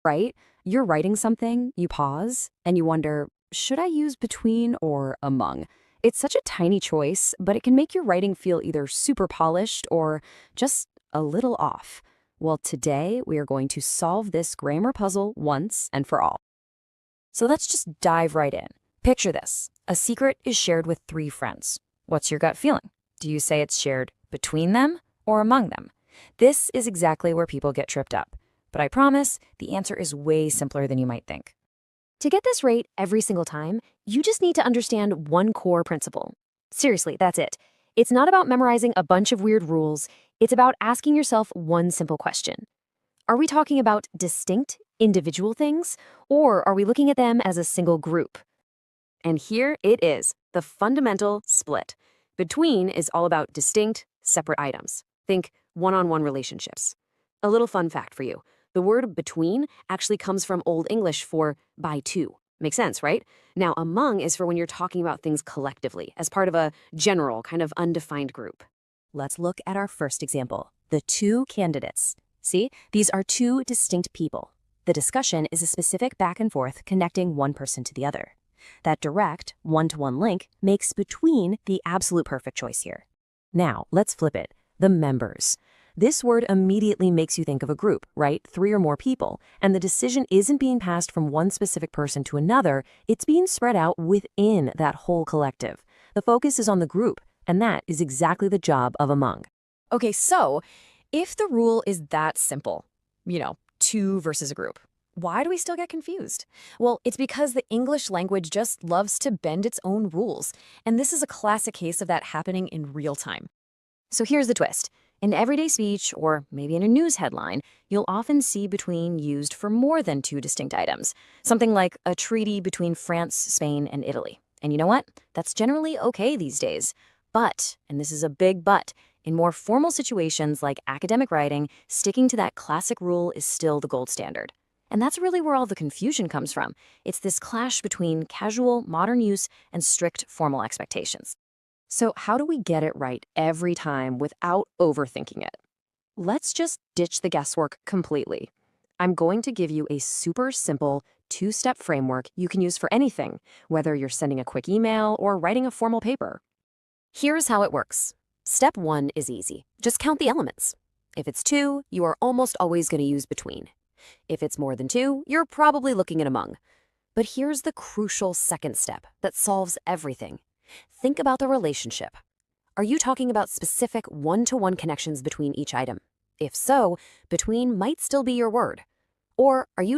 right? You're writing something, you pause, and you wonder, should I use between or among? It's such a tiny choice, but it can make your writing feel either super polished or just a little off. Well, today we are going to solve this grammar puzzle once and for all. So let's just dive right in. Picture this. A secret is shared with three friends. What's your gut feeling? Do you say it's shared between them or among them? This is exactly where people get tripped up. But I promise, the answer is way simpler than you might think. To get this right every single time, you just need to understand one core principle. Seriously, that's it. It's not about memorizing a bunch of weird rules. It's about asking yourself one simple question. Are we talking about distinct, individual things, or are we looking at them as a single group? And here it is, the fundamental split. Between is all about distinct, separate items. Think one-on-one relationships. A little fun fact for you. The word between actually comes from Old English for by two. Makes sense, right? Now, among is for when you're talking about things collectively, as part of a general, kind of undefined group. Let's look at our first example, the two candidates. See, these are two distinct people. The discussion is a specific back and forth connecting one person to the other. That direct, one-to-one link makes between the absolute perfect choice here. Now, let's flip it. The members. This word immediately makes you think of a group, right? Three or more people. And the decision isn't being passed from one specific person to another. It's being spread out within that whole collective. The focus is on the group, and that is exactly the job of among. Okay, so if the rule is that simple, two versus a group, why do we still get confused? Well, it's because the English language just loves to bend its own rules. And this is a classic case of that happening in real time. So here's the twist. In everyday speech, or maybe in a news headline, you'll often see between used for more than two distinct items. Something like a treaty between France, Spain, and Italy. And you know what? That's generally okay these days. But, and this is a big but, in more formal situations like academic writing, sticking to that classic rule is still the gold standard. And that's really where all the confusion comes from. It's this clash between casual, modern use and strict formal expectations. So how do we get it right every time without overthinking it? Let's just ditch the guesswork completely. I'm going to give you a super simple two-step framework you can use for anything, whether you're sending a quick email or writing a formal paper. Here's how it works. Step 1 is easy. Just count the elements. If it's 2, you are almost always going to use between. If it's more than 2, you're probably looking at among. But here's the crucial second step that solves everything. Think about the relationship. Are you talking about specific one-to-one connections between each item? If so, between might still be your word. Or are you